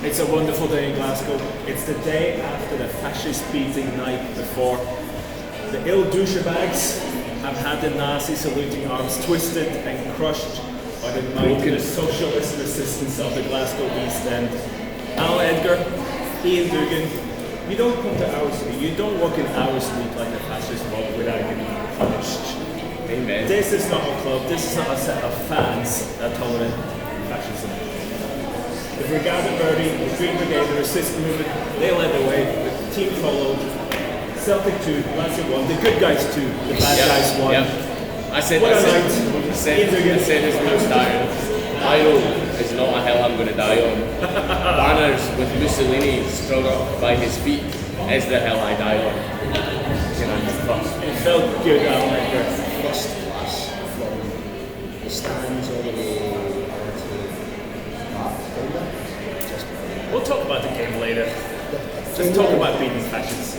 It's a wonderful day in Glasgow. It's the day after the fascist beating night before. The ill douchebags have had the Nazi saluting arms twisted and crushed by the mighty socialist resistance of the Glasgow East End. Al Edgar, Ian Dugan, you don't come to our street, you don't walk in our street like a fascist mob without getting punished. Amen. This is not a club, this is not a set of fans that tolerate fascism. The Brigada Verdi, the Green Brigade, the resistance movement, they led the way, the team followed. Celtic 2, Lazio 1, the good guys 2, the bad guys 1. Yep. I said this most dire. Iro is not a hill I'm going to die on. Banners with Mussolini strung up by his feet is the hill I die on. It felt good out like that. First class from the stands all the way onto We'll talk about the game later. Just talk about beating fascists.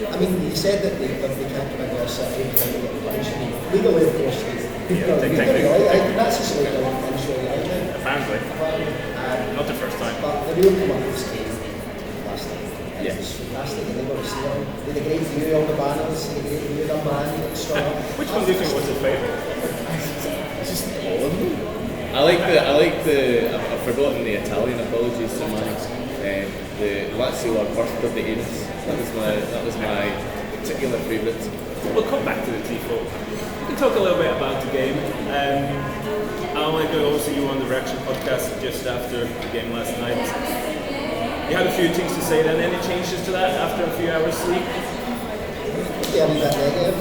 I mean, you said that they can't come into a city and get punishment. Legally, of course, that's just like a punishment, right? Apparently. Not the first time. But the real come up was last night. It was fantastic, and they got to see them. They had a great view of the banners, and a great view of the band. Which one do you think was your favourite? Just all of them. I like the. I've forgotten the Italian. Apologies to my the Lazio are first of the Ames. That was my particular favourite. We'll come back to the Tifo. We can talk a little bit about the game. I'll go obviously you on the Reaction podcast just after the game last night. You had a few things to say then. Any changes to that after a few hours sleep? Yeah, a bit negative,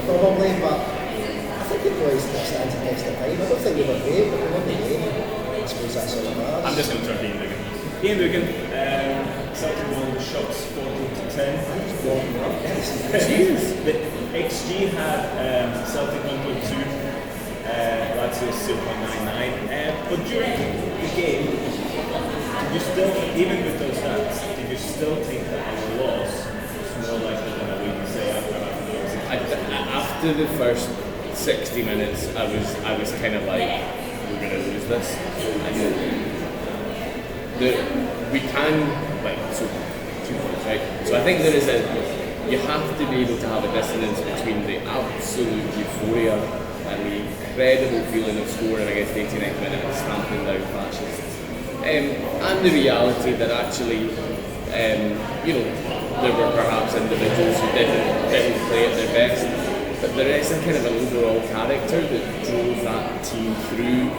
probably, but I think the boys stand to test the time. I don't think they were great, but they won the game. I suppose that's all it matters. I'm just going to turn to Ian Dugan. Ian Dugan, Celtic won the shots 14-10. The XG had Celtic 1.2, Lazio 0.99. But during the game, did you still, even with those stats, did you still think that a loss was more likely than a win? Say after the first 60 minutes, I was kind of like, we're going to lose this. We can, like, so 2 points, right? So I think you have to be able to have a dissonance between the absolute euphoria and the incredible feeling of scoring against 89th minute and stamping down fascists. And the reality that actually, there were perhaps individuals who didn't play at their best, but there is a kind of an overall character that drove that team through.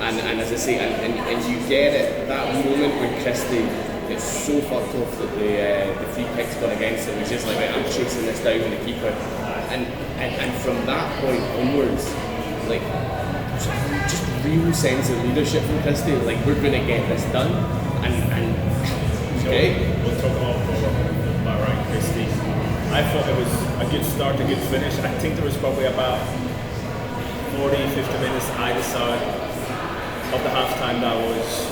And as I say, and you get it, that moment when Christie gets so fucked off that the free kick's gone against him, he's just like, right, I'm chasing this down with the keeper. And from that point onwards, like, just real sense of leadership from Christie, like, we're going to get this done. And okay. We'll talk about Ryan Christie. I thought it was a good start, a good finish. I think there was probably about 40-50 minutes either side of the half-time that was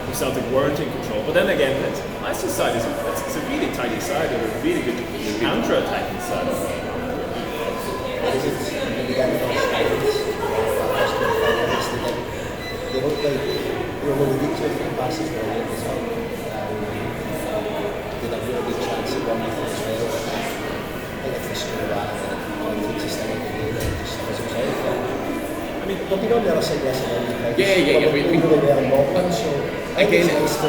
the Celtic weren't in control. But then again, Leicester's side is a really tidy side, and a really good counter-attacking side. They look like they were really good to passes there as well. They had a really good chance at one as well. I think if they score that, then it takes a step of the game, it just doesn't solve. I mean, they've been on the other side yesterday. Yeah. We really well not one, so again, it's nice to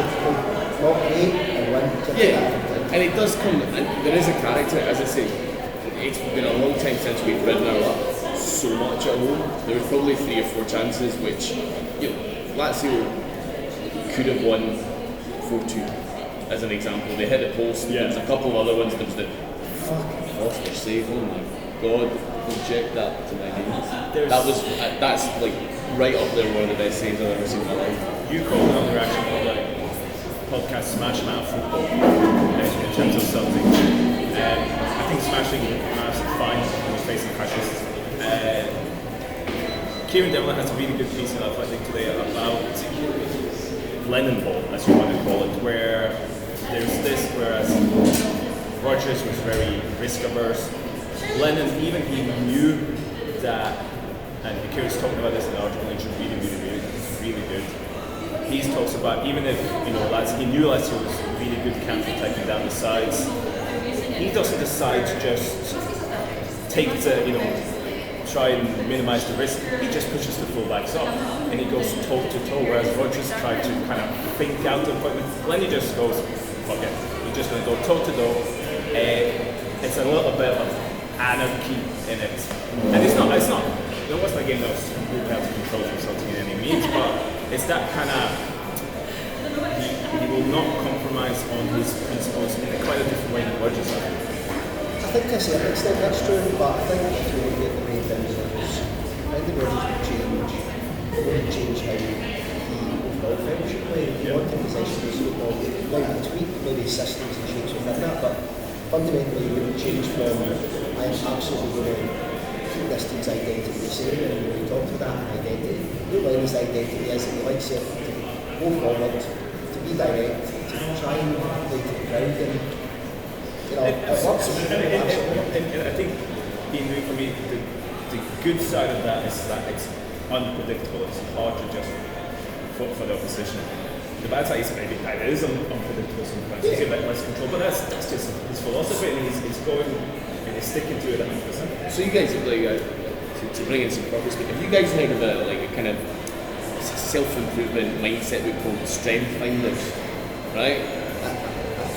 not great and win. Yeah, and it does come, and there is a character, as I say, it's been a long time since we've ridden our luck so much at home. There were probably 3 or 4 chances which, Lazio could have won 4-2, as an example. They hit the post, there was a couple of other ones, there was the fucking Foster save, oh my god, project that to my games. That's like right up there, one of the best saves I've ever seen in my life. You called it on the Reaction podcast Smash Mouth football in terms of Celtic. I think smashing Mouth's fine when he's facing fascists. Kieran Devlin has a really good piece in Athletic today about Lennon ball, as you want to call it, where there's this, whereas Rodgers was very risk averse. Lennon, even he knew that, and Kieran's talking about this in the article, it should really he talks about even if he knew Lazio was really good counter-attacking down the sides, he doesn't decide to just take try and minimise the risk. He just pushes the fullbacks up and he goes toe to toe. Whereas Rodgers tried to kind of think out the appointment. Lenny just goes, fuck it, we're just going to go toe to toe. It's a little bit of anarchy in it, and it's not. It wasn't a game that was completely out of control for Celtic in any means, but it's that kind of. He will not compromise on his principles in quite a different way than Rodgers has. I think to a certain extent that's true, but I think if you look at the way things goes, I think Rodgers would change how he overall felt should play. He wanted possession of football, like to tweak maybe systems and shapes within that, but fundamentally he wouldn't change from I am absolutely going to keep this team's identity the same, and when we talk about that identity, Lenny's identity is that he likes it to go forward, to be direct, to try and play to the crowd, and it works. And I think, for me, the good side of that is that it's unpredictable. It's hard to just for the opposition. The bad side is maybe that it is unpredictable sometimes. He's a bit less control, but that's just his philosophy, and he's going and he's sticking to it 100%. So you guys have to bring in some proper speak. Have you guys heard of a kind of self-improvement mindset we call strength finders, right?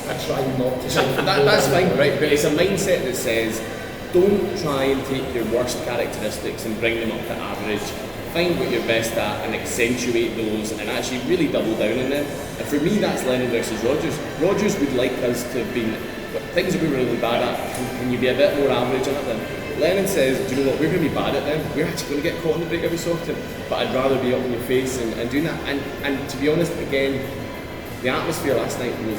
I try not to say that's fine, right? But it's a mindset that says, don't try and take your worst characteristics and bring them up to average. Find what you're best at and accentuate those and actually really double down on them. And for me, that's Lennon versus Rodgers. Rodgers would like us to have been, things that we were really bad at, can you be a bit more average on it then? Lennon says, do you know what, we're going to be bad at them. We're actually going to get caught on the break every so often. But I'd rather be up in your face and doing that. And to be honest, again, the atmosphere last night was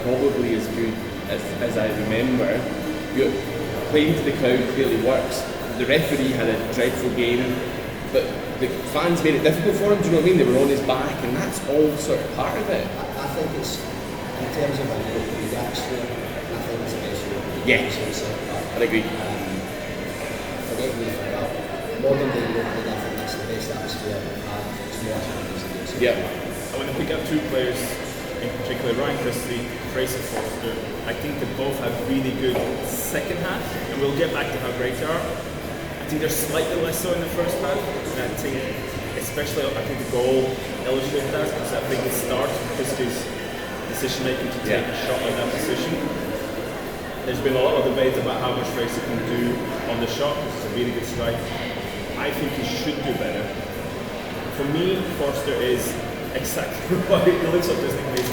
probably as good as I remember. Playing to the crowd clearly works. The referee had a dreadful game, but the fans made it difficult for him. Do you know what I mean? They were on his back, and that's all sort of part of it. I think it's, in terms of the atmosphere, I think it's the best way. Yeah, I'd agree. Forget me for that. Modern day Europe, I think that's the best atmosphere, and it's more as yeah. I want to pick up two players in particular, Ryan Christie, Fraser Forster. I think they both had really good second half, and we'll get back to how great they are. I think they're slightly less so in the first half, and I think, especially, the goal illustrated that because I think it starts with Christie's decision making to take a shot in that position. There's been a lot of debate about how much Fraser can do on the shot. It's a really good strike. I think he should do better. For me, Forster is exactly what he looks like. This thing is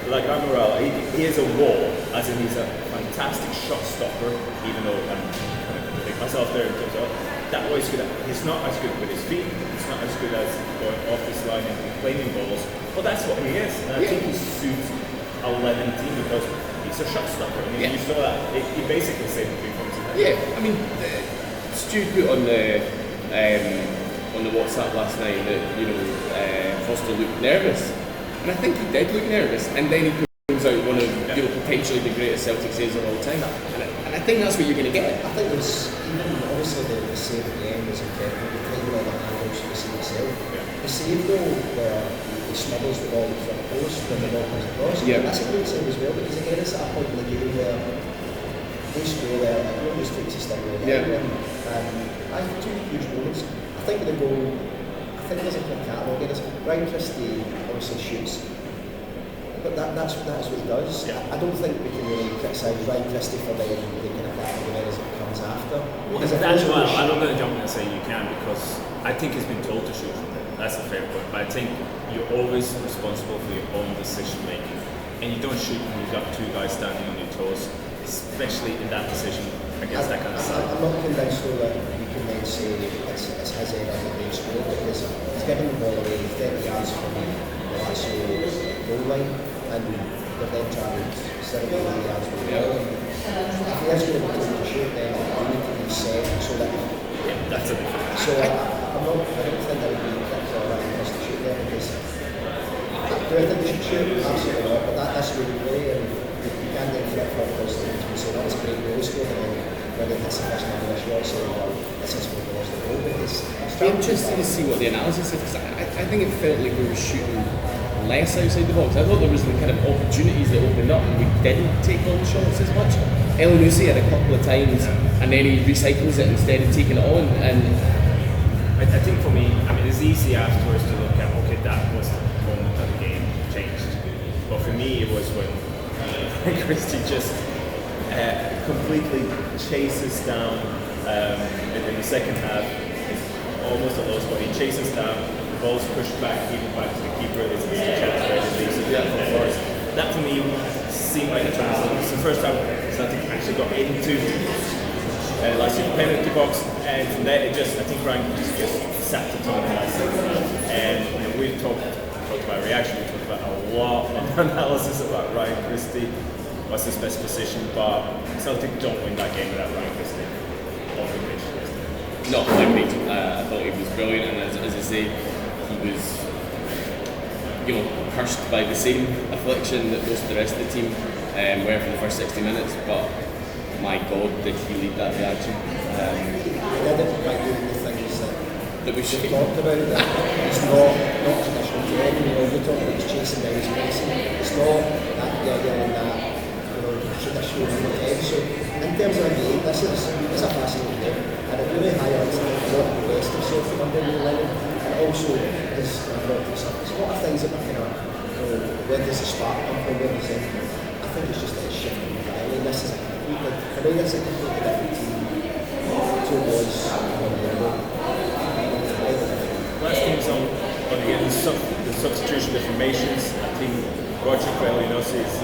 like Amaral. He is a wall, as in he's a fantastic shot stopper. Even though I'm kind of putting myself there in terms of that way he's not as good with his feet. He's not as good as going off this line and claiming balls. But that's what he is, and I think he suits a Lennon team because he's a shot stopper. I mean, you saw that he basically saved 3 points. Yeah, I mean, Stu put on the WhatsApp last night that Foster looked nervous, and I think he did look nervous. And then he comes out one of potentially the greatest Celtic saves of all time, and I think that's what you're going to get. I think there's obviously the save at the end was incredible. The kind of other angles you see itself. The save though, where he smuggles the ball from the post when the ball comes across. That's a great save as well because again it's at a point in the game where they score there, everyone just takes a step away. I have 2 huge moments. I think the goal, there's a quick catalogue again. Ryan Christie obviously shoots, but that's what he does. I don't think we can really criticise Ryan Christie for the kind of catalogue as it comes after. I'm not going to jump in and say you can because I think he's been told to shoot from there. That's a fair point. But I think you're always responsible for your own decision making, and you don't shoot when you've got 2 guys standing on your toes, especially in that position against that kind of side. I'm not convinced though that you can then say it's his error that they scored because he's giving the ball away 30 yards from the Lazio goal line and they're then trying 70 yards from the ball. If he is going to be told to shoot, then you need to be set so that that's a difference. So I don't think that would be correct for Ryan Christie to shoot there because do I think they should shoot? Absolutely not, but that's really play and you can't get fit for Christie to say that's a great goal scorer and when it hits the first man, you're saying, well, this is what was the goal, but it's It'd be interesting to see what the analysis is, because I think it felt like we were shooting less outside the box. I thought there was the kind of opportunities that opened up and we didn't take long shots as much. Elyounoussi had a couple of times and then he recycles it instead of taking it on. And I think for me, I mean, it's easy afterwards to look at, okay, that was the moment that the game changed. But for me, it was when Christie just completely chases down in the second half. It's almost a loss, but he chases down, the ball's pushed back, even back to the keeper. It's the chance where he leaves it for Forrest. That for me seemed like a transition. It's the first time Celtic actually got into like the penalty box, and from there it just, I think Ryan just sat to top of the and we've talked about reaction, we talked about a lot of analysis about Ryan Christie, what's his best position, but Celtic don't win that game without Ryan Christie off the pitch. no, agreed. I thought he was brilliant, and as I say, he was, cursed by the same affliction that most of the rest of the team were for the first 60 minutes, but my God, did he lead that reaction. He did it by doing the things That we should talked about. That it's not traditional training. We talk about he's chasing down his pressing. It's not that and that traditional game. So in terms of the game, this is a fascinating game, and it really highlights a lot of the best of Celtic under the line, and also there's a lot of things that are kind of where does the spark come from, where does it? I think it's just a shift in the dialogue. This is for me, this is a completely different team to what was on the other. Last things on again the substitution, the formations. I think Roger Elyounoussi is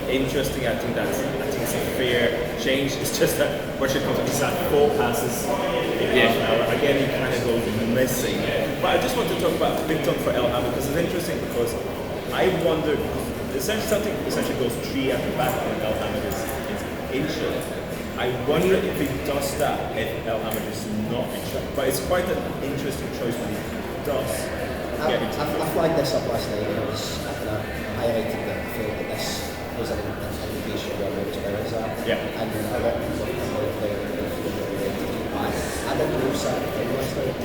interesting. I think it's a fair change. It's just that Roger comes up, he's had 4 passes in half an hour. Again, he kind of goes missing. But I just want to talk about big talk for Elhamer, because it's interesting, because I wonder, Celtic essentially goes 3 at the back when Elhamer is injured. I wonder if he does that if Elhamer is not injured. But it's quite an interesting choice when he does. I flagged this up last night and I highlighted that I felt that this was an indication of where Rich Burns are. Yeah. And a lot of people are playing in the field and ready to keep back. I didn't know Saturday last night.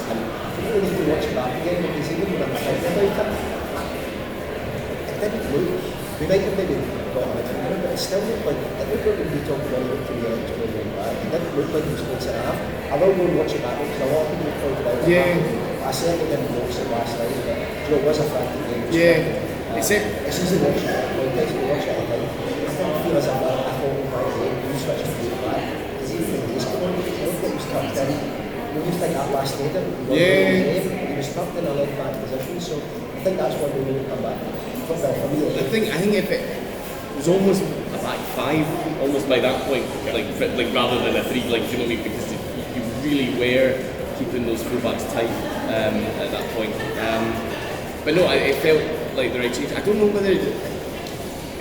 And people need to watch it back again, because even when I'm thinking about it didn't look. We might have maybe got a bit of it, but it still looked like it looked like when we talked about it to the edge going back. It didn't look like it was going to half. I will go and watch it back because a lot of people pointed out that. I certainly didn't notice it last night, but it was a frantic game. It's easy watching it. When we watch it again, I think I feel as if I thought by the game, we switched to the back. Because even the days come on, it looked like it was tucked in. We used to think that last night, he was tucked in a left back position, so I think that's why we really come back. I think if it was almost a back 5, almost by that point, like rather than a 3, like, you know what I mean, because you really were keeping those fullbacks tight at that point. But no, it felt like the right change. I don't know whether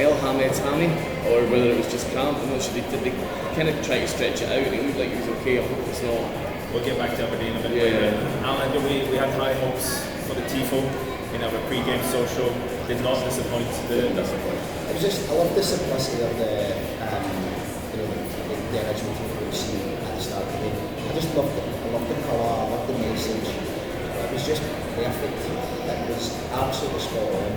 Elhamer Tammy or whether it was just Camp. I'm not sure. They kind of tried to stretch it out. It looked like it was okay. I hope it's not. We'll get back to Aberdeen a bit later. Alan, we had high hopes for the TIFO in our pre-game social. Did not disappoint. Didn't disappoint. It was just, I love the simplicity of the original TIFO we've seen at the start of the game. I just loved it. I loved the colour. I loved the message. It was just perfect. It was absolutely spot on.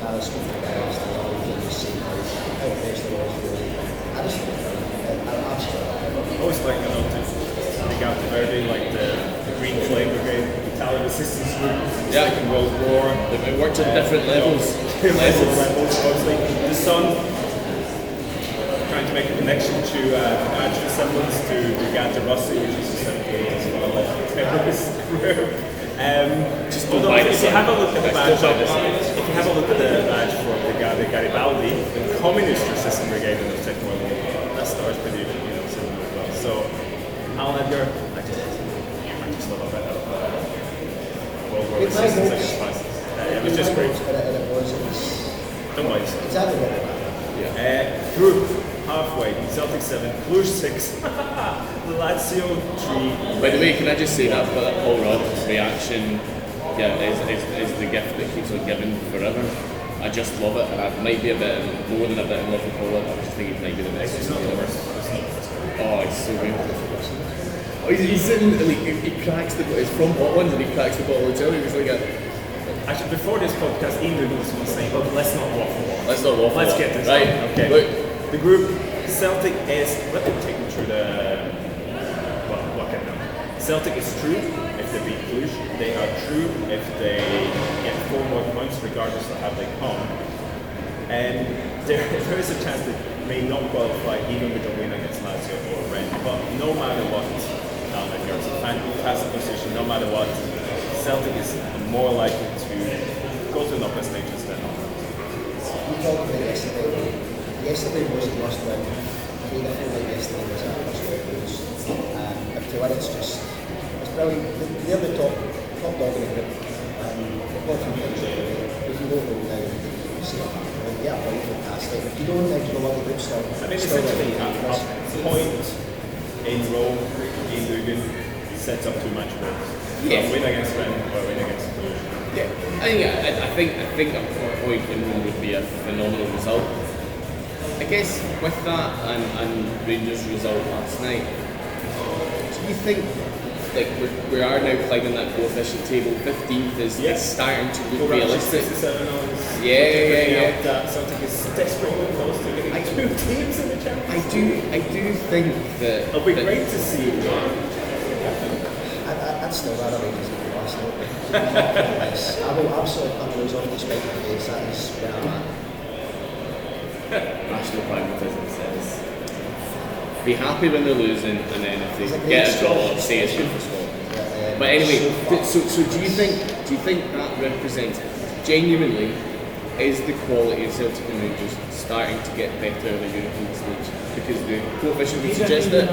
I was speaking to the guy last night. I was saying how best it was really. I just think I absolutely loved it. I always like to out to Verdi, like the Green Flame Brigade, Italian Assistance Group, Second World War. They worked at different levels. Obviously. The Sun, trying to make a connection to badge resemblance to Brigada Rossi, which is a 78 as well. Terrorist group. Just don't buy if you have a look at the badge, if you have a look at the badge for Brigada Garibaldi, the Communist Resistance Brigade in the Second World War, that star's pretty similar as well. So, Alan Edgar, I just love that. World War Resistance, I guess, passes. It was just great. Don't mind yourself. Exactly what it was. Group, halfway, Celtic 7, Cluj 6, Lazio 3. By the way, can I just say that Paul Rudd's reaction is the gift that keeps on giving forever. I just love it, and I might be a bit more than a bit in love with Paul Rudd. I just think he might be the best. It's not the worst. Oh, he's so good. Oh, he's sitting, like, he cracks the, it's from Hot Ones and he cracks the bottle of jelly. He's like a... Actually, before this podcast, Ian Douglas was saying, "Look, let's not waffle. Let's not waffle. Let's get this right. done." Okay. Look. The group Celtic is. Let me take you through the. Well, what can now? Celtic is true if they beat Cluj. They are true if they get 4 more points, regardless of how they come. And there is a chance they may not qualify even with a win against Lazio or Rennes. But no matter what, there's a fantastic position. No matter what, Celtic is more likely to go to knockout stages than not. We talked about yesterday. Yesterday was the must win. I mean, I feel like yesterday was a must win lose. If to win, it's brilliant. They're the top dog in the group. They've got some things to do. If you don't know now, you see it happening. Yeah, right, fantastic. If you don't think you know what the group's still. I mean, essentially, a point in Rome, in Dugan, sets up 2 match points. Yeah. A win against Rennes or a win against Cluj. Yeah, I think a point in Rome would be a phenomenal result. I guess with that and Rangers' result last night, do you think like we are now climbing that coefficient table? 15th is starting to look realistic. 67 Yeah. That Celtic is desperately close to getting 2 teams in the Champions. I do think that it'll be great to see. I'd still rather Rangers than Arsenal. I will absolutely put those on despite my face. That is where I'm at. National pragmatism says be happy when they're losing, and then if they Like get a draw, Scotland. say it's good for Scotland. But anyway, so do you think that represents genuinely is the quality of Celtic and Rangers starting to get better at the European stage? Because the coefficient would suggest that.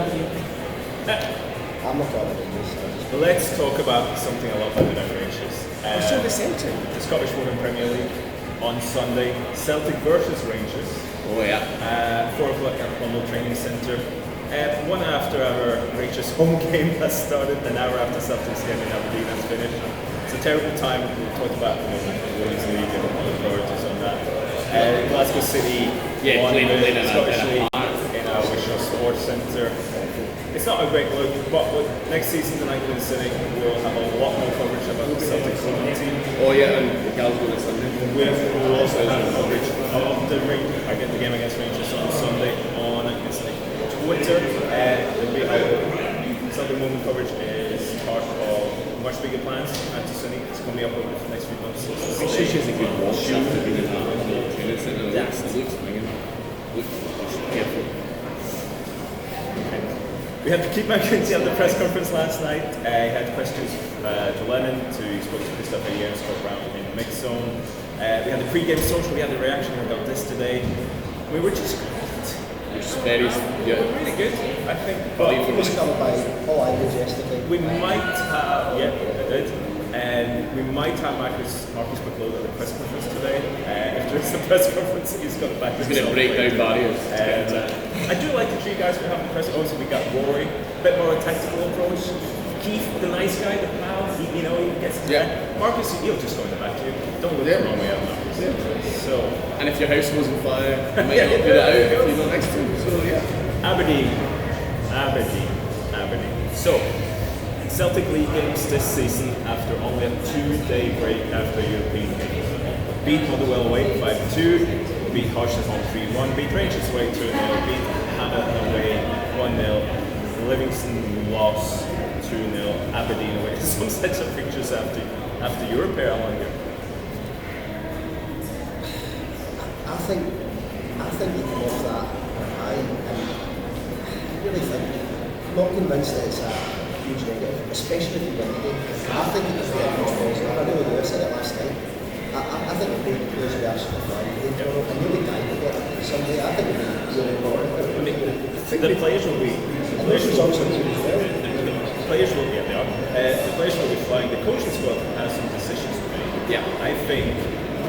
I'm not going to Rangers. Let's talk about something a lot better than Rangers. So the Celtic. The Scottish Women Premier League on Sunday. Celtic versus Rangers. Oh yeah. 4 o'clock at Clonmel Training Centre. 1 after our Rangers home game has started, an hour after Celtic's game in Aberdeen has finished. It's a terrible time. We've talked about the Women's League and all the priorities on that. Glasgow City won the Scottish League in our Wishaw Sports Centre. It's not a great look, but next season tonight in the City, we'll have a lot more coverage about the Celtic women's team. Oh yeah, and Glasgow this Sunday. We'll also have coverage of the game against Rangers on Sunday on Twitter. There'll be Sunday moment coverage is part of much bigger plans. Anthony is coming up over the next few months. I think she's a good watch after being in that training centre. It looks banging. Looks careful. We had Keith McKenzie at the press conference last night. He had questions to Lennon, he spoke to Christopher Ayer and Scott Brown in the mix zone. We had the pre-game social, we had the reaction about this today. We were just It's very good. really good, I think. It was covered by all Irish yesterday. We might have, I did. And we might have Marcus McLeod at the press conference today. If there is a press conference, he's got back. He's going to break down barriers. I do like the 3 guys we have in the press. Also, we got Rory, a bit more a tactical approach. Keith, the nice guy, the pal, he gets to that. Marcus, he'll just go in the back here. Don't look the wrong way at Marcus. So, and if your house was on fire, you might not put it out if you're not next to him. So yeah. Aberdeen. So, Celtic League games this season after only a 2-day break after European games. Beat Motherwell away 5-2, beat Hush at home 3-1, beat Rangers away 2-0, beat Hamilton away 1-0, Livingston lost 2-0, Aberdeen away. Some sets of pictures after Europe here, Alan. I think you come off that high, and I really think, I'm not convinced that it's a huge negative, especially if you win the game. I think it could be a huge positive. I really do, I said it last night. I think the players will be absolutely fine. I really died to get Sunday. I think it would be really important. The players will be. The players also good as well. The players will be, they are. The players will be flying. The coaching squad has some decisions to make. Yeah. I think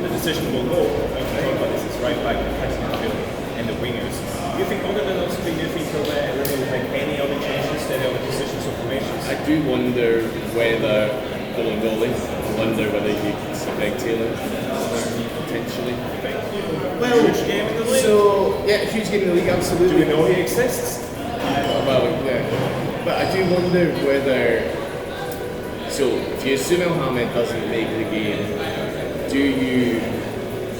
the decision will go. When we talk about this, it's right back, attacking midfield, and the wingers. Do you think other than those three, do you think he'll make any other changes to the other positions or formations? I do wonder whether Golding. I wonder whether you can see Greg Taylor potentially. Well, huge game in the league. So yeah, huge game in the league, absolutely. Do we know he exists? Well, yeah. But I do wonder whether. So, if you assume Mohammed doesn't make the game, do you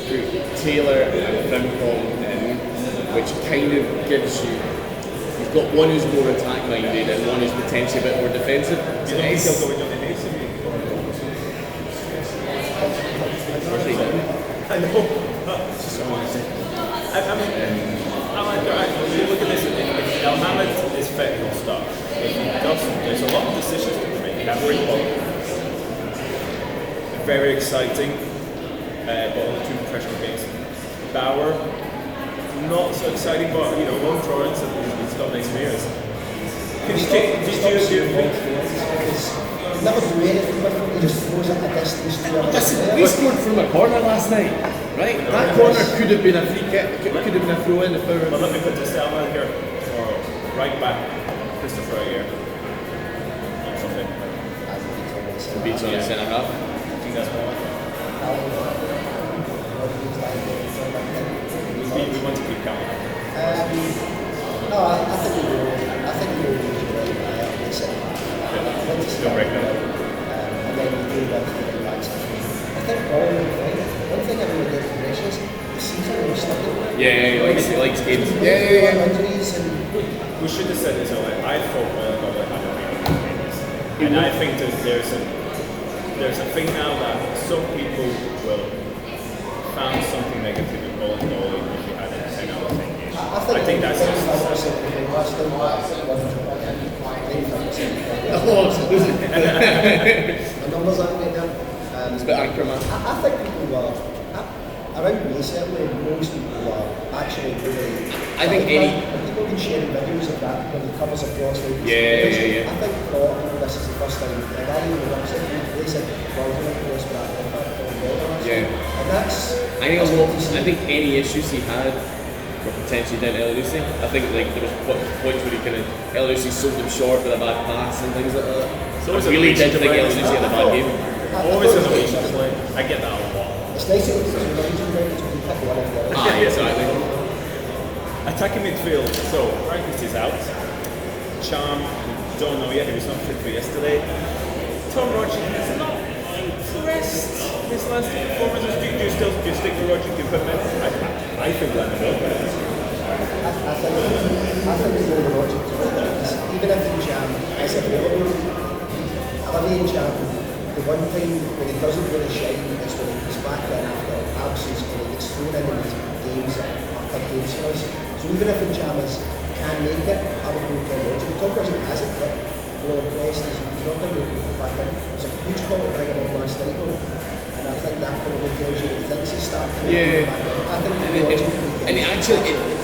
put Taylor and Frimpong in, which kind of gives you. You've got one who's more attack minded and one who's potentially a bit more defensive. You don't think he'll go with Johnny Mason? I know. Just what I want to say. I mean, you look at this, if Mohammed is fit, he'll start. If he doesn't, there's a lot of decisions to make. You have Frimpong. Very exciting, but only 2 professional games. Bauer, not so exciting, but Ron Torrance, he's got nice years. Did you think? Never do anything with him, he just throws it a distance to him. Listen, we scored from a corner last night, right? That corner could have been a free kick, could have been a throw in if Well, let me put this down here tomorrow. Right back, Christopher Ayer. Something. beats on the centre half. I think that's more. We want to keep counting. No, I think we will. I think we will use it right now. Don't break that. And then we do want to get back. I think one thing I really did for Rich is the season was sticking. Yeah, he likes games. Injuries and We should have said this earlier. I thought Well got it had a and I think there's a thing now that some people will found something negative in Bolton goalie if you had a 10 out of 10 games. I think that's just the numbers aren't right there. It's a bit Anchorman. I think people were, around me certainly, most people were actually really. I think any. People have been sharing videos of that when the covers across. Yeah. I think for a lot of people this is the first time, and I even watched it, they said, well, we're going to post that. Yeah. And that's. I think any issues he had were potentially down to Elyounoussi. I think like there was points where he kind of Elyounoussi sold him short with a bad pass and things like that. So I really did think Elyounoussi had a bad game. Always in the week, I get that a lot. It's nice to look at the region rankings when you pick one of the others. Exactly. Attacking midfield. So Francis is out. Charm, don't know yet. He was not fit for yesterday. Tom Rogic is not impressed. His last 2 performances. Do you stick to Rogic? Do you put him in? I think that will. I think we go with Rogic. Even if the Jam is available, Olivier Jam, the one thing when he doesn't really shine is when he comes back in after absence and he gets thrown in these games that are big games for us. So even if the Jammers can make it, I would go for Rogic. Tom Rogic hasn't, but we're impressed. He's not going to go back in. There's a huge call to bring him on last night, and I think that probably tells you that things are starting to come back. I think And it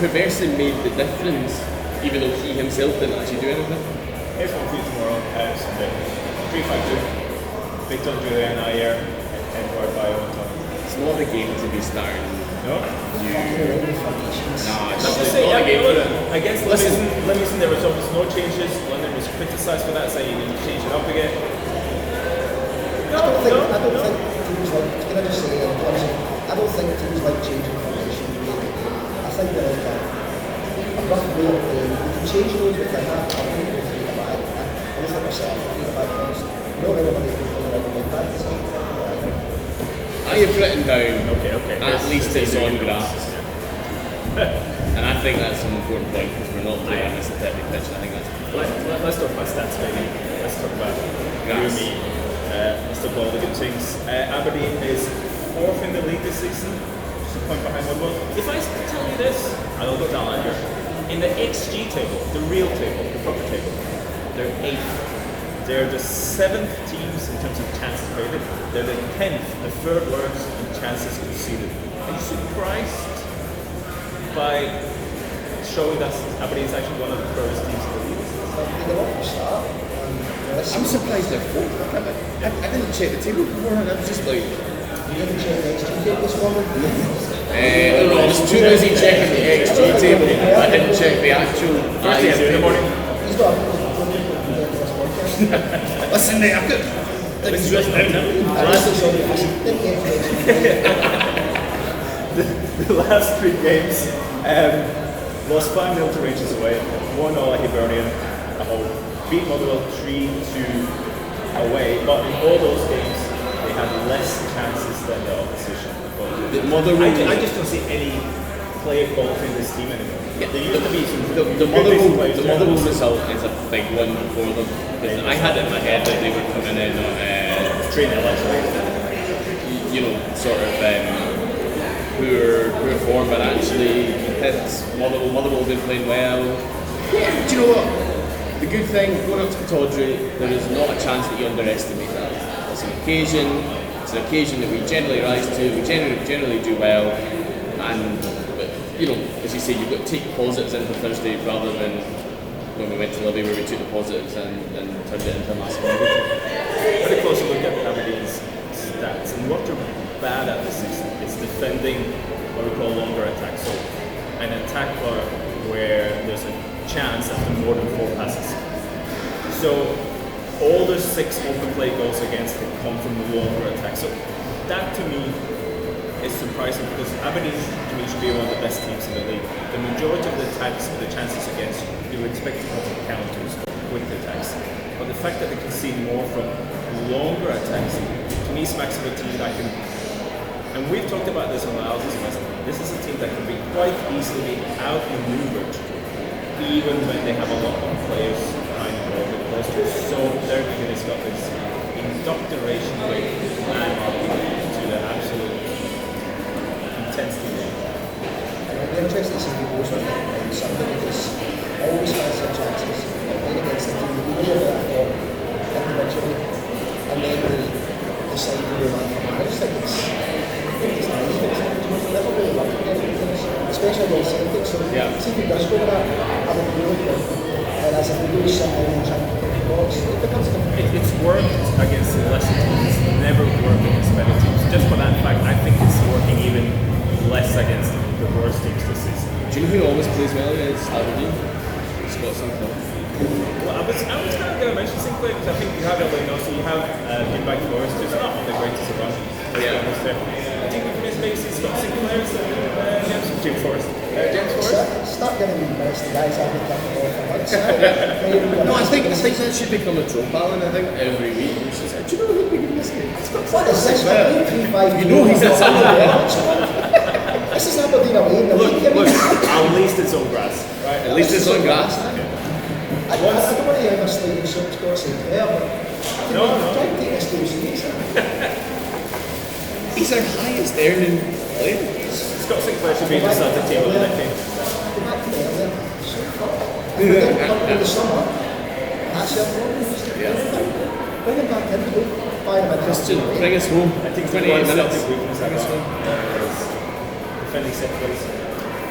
perversely made the difference, even though he himself didn't actually do anything. Here's one for you tomorrow, Sunday. 3-5-2. Victor Julian Ayer and Edward Bayo. It's not the game to be starting. No? Nah, it's Let's not just say, the game. against Livingston, there was almost no changes. London was criticised for that, saying you need to change it up again. I don't think teams like, can I just say, in terms of, I don't think teams like changing formation. I think they're like a rough way of playing. You can change those within that. I think we'll think about it. I don't think we're set up for 3 to 5 points. Not everybody can play like a big back. I have written down, Okay. at least it's on grass. And I think that's an important point because we're not playing a synthetic pitch. I think that's Let's talk about stats, maybe. Let's talk about Grass. Rumi, Mr. Baldigan things. Aberdeen is 4th in the league this season, just a point behind Woodward. If I tell you this, and I'll go down under, in the XG table, the real table, the proper table, they're 8th. They're the 7th teams in terms of chances created. They're the 10th, the 3rd worst in chances conceded. Are you surprised by showing that Aberdeen is actually one of the first teams in the league? I'm surprised they're 4th. I didn't check the table beforehand. I was just like. You didn't check the XG table this morning? I was too busy checking the XG table. I didn't check the actual. First thing in the morning. He's got a Listen, mate, I've got. The last 3 games, Lost 5-0 to Rangers away, 1-0 at Hibernian at home, beat Motherwell 3-2 away, but in all those games they had less chances than the opposition. I just don't see any player quality in this team anymore. Yeah. There used to be some The Motherwell result is a big one for them. Because I had it in my head that they were coming in on 3-0 actually. Sort of poor form, but actually Motherwell been playing well. Yeah, do you know what? The good thing, going up to Tawdry, there is not a chance that you underestimate that. It's an occasion that we generally rise to, we generally do well, and as you say, you've got to take positives into Thursday rather than when we went to Libby where we took the positives and turned it into a massive negative. Very close look at Aberdeen's stats, and what they're bad at this season is defending what we call longer attacks. So an attack where there's a chance after more than 4 passes. So all the 6 open play goals against them come from the longer attacks. So that to me is surprising because Aberdeen to me should be one of the best teams in the league. The majority of the attacks or the chances against you would expect to come from counters, quick attacks. But the fact that they can see more from longer attacks to me smacks of a team that can. And we've talked about this on the Alves. This is a team that can be quite easily outmaneuvered, even when they have a lot of players behind the ball. Because they're so their has got this indoctrination rate and to the absolute intensity. It'll be interesting to see who goes with it on Sunday because always has some chances playing against the team that we know that for individually, and then they decide to move on from it. I just think it's nice. It's never really worked against things, especially against Celtic. So see if he does go with that, I would really good. And as if we do something and try to pick the box, it becomes difficult. It's worked against the lesser teams. It's never worked against better teams. Just for that fact, I think it's working even less against the worst teams this season. Do you know who always plays well against Aberdeen? Scott Sinclair. Well, I was kind of going to mention Sinclair because I think you have everybody so you have Jim Back Forest, who's not the greatest of them. Yeah. I think we can maybe see Scott Sinclair and Jim Forrest. James Forrest? Start getting minutes the guys I've been talking about for months. No, I think that should become a trope, Alan. I think every week we should say, do you know who'd be good this game? What is this? 3-5. You know he's at Sunderland. This is Aberdeen away in the league. Look, at least it's on grass. Right, at least it's on grass. I don't want to hear my sliding soap Scott Sinclair, but No. try and take this game seriously. He's our highest earning player. Scott Sinclair should be in the Celtic team of the decade. Go back to earlier. So in the summer, that's your problem. Bring him back in, fire him in. Christian, bring us home. I think 28 minutes. weakness Bring us home. defending set plays.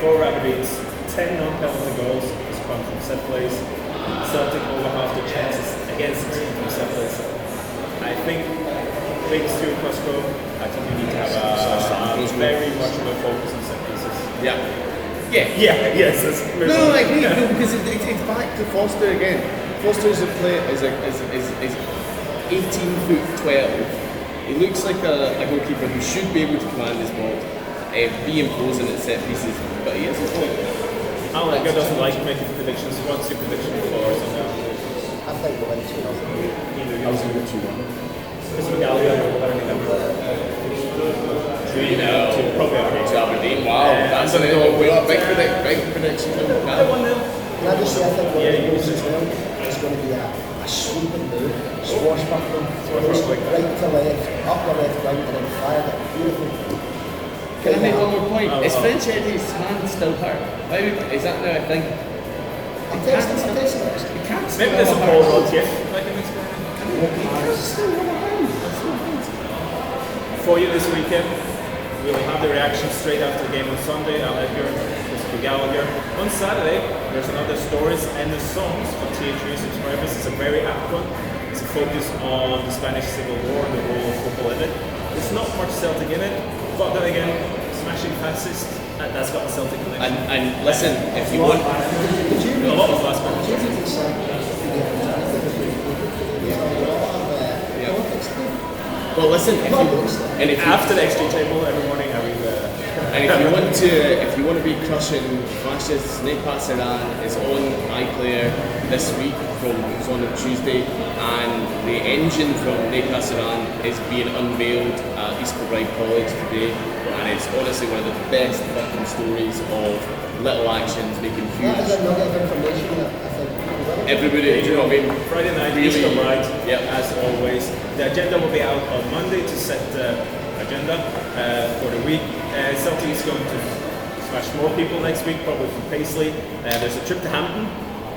4 Aberdeen's 10 non-penalty goals has come from set plays. Celtic over half the chances against the team from set plays. I think big Stuart Cosgrove, I think we need to have a very much of a focus on set pieces. Yes. No, I agree. No, because it's back to Foster again. Foster is a 18 foot 12. He looks like a goalkeeper who should be able to command his ball, be imposing at set pieces, but he isn't. Alan doesn't like making predictions. He wants your prediction before, so no. I think we'll win 2-0. I was going to go 2-1. Chris McGallagher, probably Aberdeen. To Aberdeen, wow. That's a big prediction. Can I just say, I think one of the goals as well is going to be a sweeping move, swashbuckling, right to left, up the left wing, and then fire it beautifully. Can I make one more point? Is French Eddie's hand still hurt? Is that now a thing? I'm testing it. Maybe there's a Paul Rods, yeah. For you this weekend, we'll have the reaction straight after the game on Sunday. I'll have your Mr. Gallagher. On Saturday, there's another stories and the songs for TH3 subscribers. It's a very apt one. It's a focus on the Spanish Civil War and the role of football in it. There's not much Celtic in it, but then again, smashing fascist, that's got the Celtic connection. And listen, if you want... A lot of last minute. Well, listen, if you, After the XG table every morning, I read And if you want to be crushing fascists, Ne Passeran is on iPlayer this week it's on Tuesday, and the engine from Ne Passeran is being unveiled at East Kilbride College today, and it's honestly one of the best fucking stories of little actions making huge. That is a nugget of information that I think everybody, do you know what I mean? Friday night, Really, East Kilbride, yep. as always. The agenda will be out on Monday to set the agenda for the week. Celtic is going to smash more people next week, probably from Paisley. There's a trip to Hampton.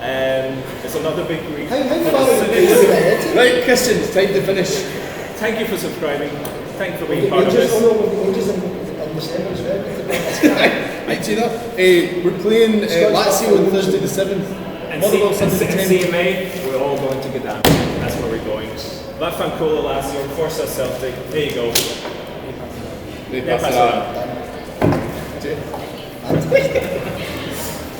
There's another big week. How far are you ahead? Right, Christian, it's time to finish. Thank you for subscribing. Thank you for being The part of Rangers, this. oh no, the Rangers in December as well. Right, see that? We're playing Lazio on Thursday the 7th. And Motherwell Sunday the 10th. CMA, we're all going to Gdansk. That's where we're going. La Fancola Lazio, Forza Celtic. There you go. Ne Ne Passeran.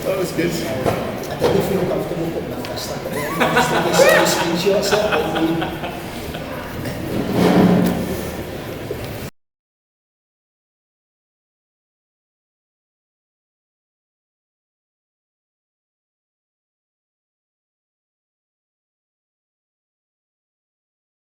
That was good. I didn't feel comfortable putting my fist up. I just think it's screenshots of it.